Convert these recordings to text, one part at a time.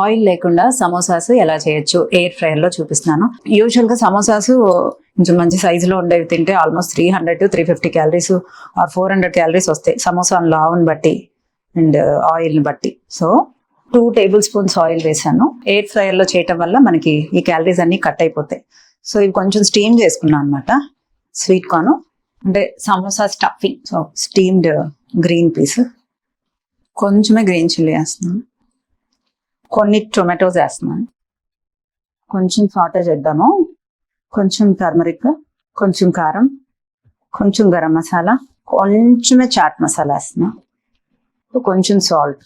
Oil లేకుండా samosas ఎలా చేయొచ్చు ఎయిర్ ఫ్రైయర్ లో చూపిస్తున్నాను. యూజువల్ గా సమోసాస్ కొంచెం మంచి సైజులో ఉండేవి తింటే almost 300 to 350 calories or 400 calories వస్తాయి సమోసా లావుని బట్టి అండ్ ఆయిల్ ని బట్టి. సో 2 టేబుల్ స్పూన్స్ ఆయిల్ వేసాను. ఎయిర్ ఫ్రైయర్ లో చేయటం వల్ల మనకి ఈ క్యాలరీస్ అన్ని కట్ అయిపోతాయి. సో ఇవి కొంచెం స్టీమ్ చేసుకున్నాను అనమాట. స్వీట్ కార్న్ అంటే samosa stuffing. So steamed green peas, కొంచెమే గ్రీన్ చిల్లీ వేస్తున్నాను, కొన్ని టొమాటోస్ వేస్తున్నాను, కొంచెం సాటే చేద్దాము, కొంచెం టర్మరిక్, కొంచెం కారం, కొంచెం గరం మసాలా, కొంచెమే చాట్ మసాలా వేస్తున్నాను, కొంచెం సాల్ట్,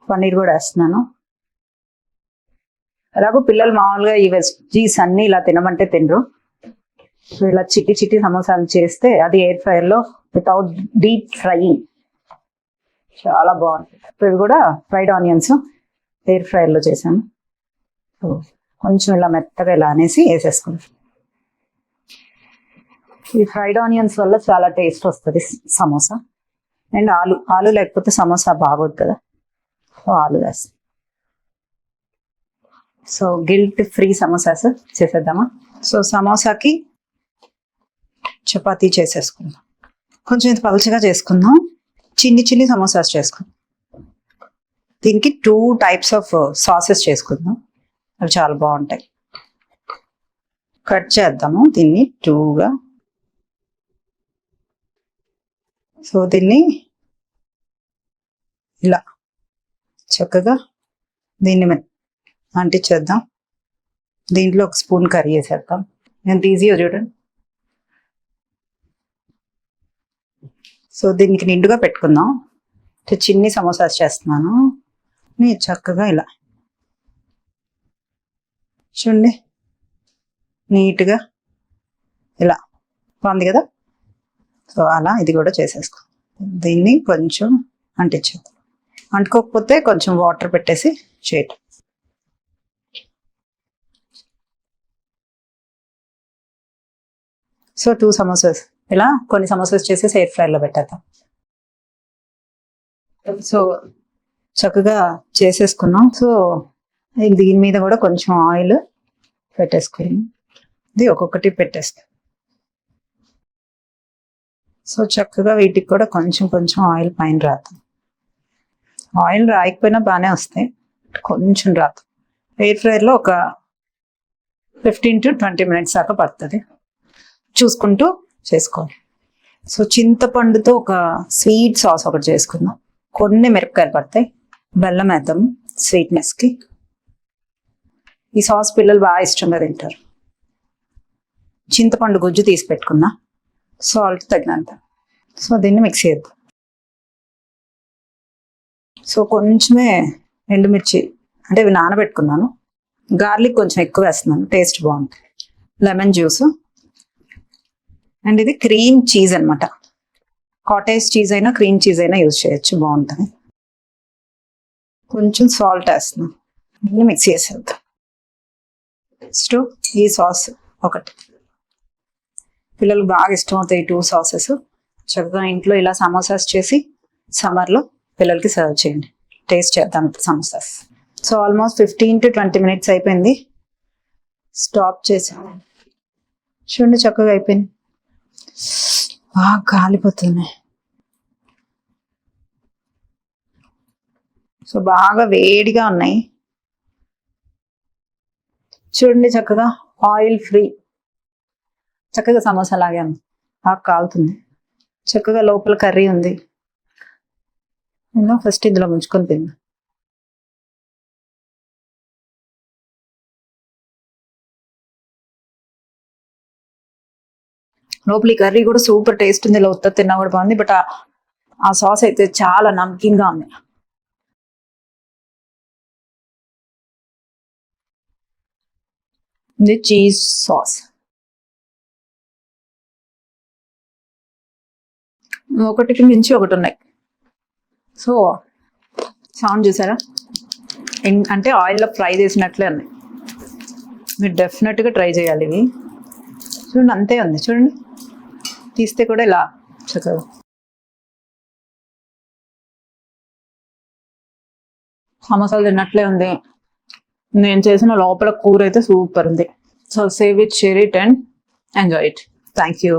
పన్నీర్ కూడా వేస్తున్నాను. అలాగూ పిల్లలు మామూలుగా ఈ వెజ్జీస్ అన్ని ఇలా తినమంటే తినరు. సో ఇలా చిట్టి చిట్టి సమోసాలు చేస్తే అది ఎయిర్ ఫ్రైయర్ లో వితౌట్ డీప్ ఫ్రైయింగ్ చాలా బాగుంటుంది. ఇవి కూడా ఫ్రైడ్ ఆనియన్స్ ఎయిర్ ఫ్రైయర్ లో చేశాను. సో కొంచెం ఇలా మెత్తగా ఇలా అనేసి వేసేసుకుంటాం. ఈ ఫ్రైడ్ ఆనియన్స్ వల్ల చాలా టేస్ట్ వస్తుంది సమోసా. అండ్ ఆలు లేకపోతే సమోసా బాగోదు కదా, సో ఆలు వేస్తాం. సో గిల్ట్ ఫ్రీ సమోసాస్ చేసేద్దామా. సో సమోసాకి చపాతీ చేసేసుకుందాం. కొంచెం ఇది పలుచగా చేసుకుందాం. చిన్ని చిన్ని సమోసాస్ చేసుకుందాం. దీనికి 2 టైప్స్ ఆఫ్ సాసెస్ చేసుకుందాం, అవి చాలా బాగుంటాయి. కట్ చేద్దాము దీన్ని 2గా. సో దీన్ని ఇలా చక్కగా దీన్ని అంటించేద్దాం. దీంట్లో 1 స్పూన్ కర్రీ వేసేద్దాం. ఎంత ఈజీగా చూడండి. సో దీనికి నిండుగా పెట్టుకుందాం. చిన్ని సమోసాస్ చేస్తున్నాను. చక్కగా ఇలా చూడండి, నీట్గా ఇలా బాగుంది కదా. సో అలా ఇది కూడా చేసేసుకో. దీన్ని కొంచెం అంటించేద్దాం. అంటుకోకపోతే కొంచెం వాటర్ పెట్టేసి చేయటం. సో 2 సమోసాస్ ఇలా కొన్ని సమోసాస్ చేసేసి ఎయిర్ ఫ్రైయర్ లో పెట్టేద్దాం. సో చక్కగా చేసేసుకున్నాం. సో దీని మీద కూడా కొంచెం ఆయిల్ పెట్టేసుకుని ఇది ఒక్కొక్కటి పెట్టేస్తాం. సో చక్కగా వీటికి కూడా కొంచెం కొంచెం ఆయిల్ పైన రాతాం. ఆయిల్ రాయకపోయినా బాగానే వస్తాయి, కొంచెం రాతాం. ఎయిర్ ఫ్రైయర్ లో ఒక 15 to 20 minutes దాకా పడుతుంది. చూసుకుంటూ చేసుకోవాలి. సో చింతపండుతో ఒక స్వీట్ సాస్ ఒకటి చేసుకుందాం. కొన్ని మిరపకాయలు పడతాయి, బెల్లం వేద్దాం స్వీట్నెస్కి. ఈ సాస్ పిల్లలు బాగా ఇష్టంగా తింటారు. చింతపండు గుజ్జు తీసి పెట్టుకుందాం, సాల్ట్ తగినంత. సో దీన్ని మిక్స్ చేద్దాం. సో కొంచెమే ఎండుమిర్చి అంటే ఇవి నానబెట్టుకున్నాను. గార్లిక్ కొంచెం ఎక్కువ వేస్తున్నాను, టేస్ట్ బాగుంటుంది. లెమన్ జ్యూస్ అండ్ ఇది క్రీమ్ చీజ్ అనమాట. కాటేజ్ చీజ్ అయినా క్రీమ్ చీజ్ అయినా యూజ్ చేయొచ్చు, బాగుంటుంది. కొంచెం సాల్ట్ వేస్తున్నాం, దీన్ని మిక్స్ చేసేద్దాం. నెక్స్ట్ ఈ సాస్ ఒకటి, పిల్లలకు బాగా ఇష్టం అవుతాయి 2 సాసెస్. చక్కగా ఇంట్లో ఇలా సమోసాస్ చేసి సమ్మర్లో పిల్లలకి సర్వ్ చేయండి. టేస్ట్ చేద్దాం samosas. So almost 15 to 20 minutes అయిపోయింది. స్టాప్ చేసాం. చూడండి చక్కగా అయిపోయింది. బాగా కాలిపోతున్నాయి. సో బాగా వేడిగా ఉన్నాయి. చూడండి చక్కగా ఆయిల్ ఫ్రీ, చక్కగా సమోసా లాగే ఉంది. బాగా కాలుతుంది. చక్కగా లోపల కర్రీ ఉంది. ఫస్ట్ ఇందులో ముంచుకొని తిన్నా. లోపలి కర్రీ కూడా సూపర్ టేస్ట్ ఉంది. ఇలా ఉత్త తిన్నా కూడా బాగుంది. బట్ ఆ సాస్ అయితే చాలా నమ్కిన్ గా ఉంది. ఇది చీజ్ సాస్. ఒకటికి మించి ఒకటి ఉన్నాయి. సో సౌండ్ చూసారా, అంటే ఆయిల్లో ఫ్రై చేసినట్లే ఉన్నాయి. మీరు డెఫినెట్గా ట్రై చేయాలి ఇవి. చూడండి అంతే ఉంది. చూడండి తీస్తే కూడా ఇలా చక్కగా సమోసాలు తిన్నట్లే ఉంది. నేను చేసిన లోపల కూర అయితే సూపర్ ఉంది. So save it, share it and enjoy it. Thank you.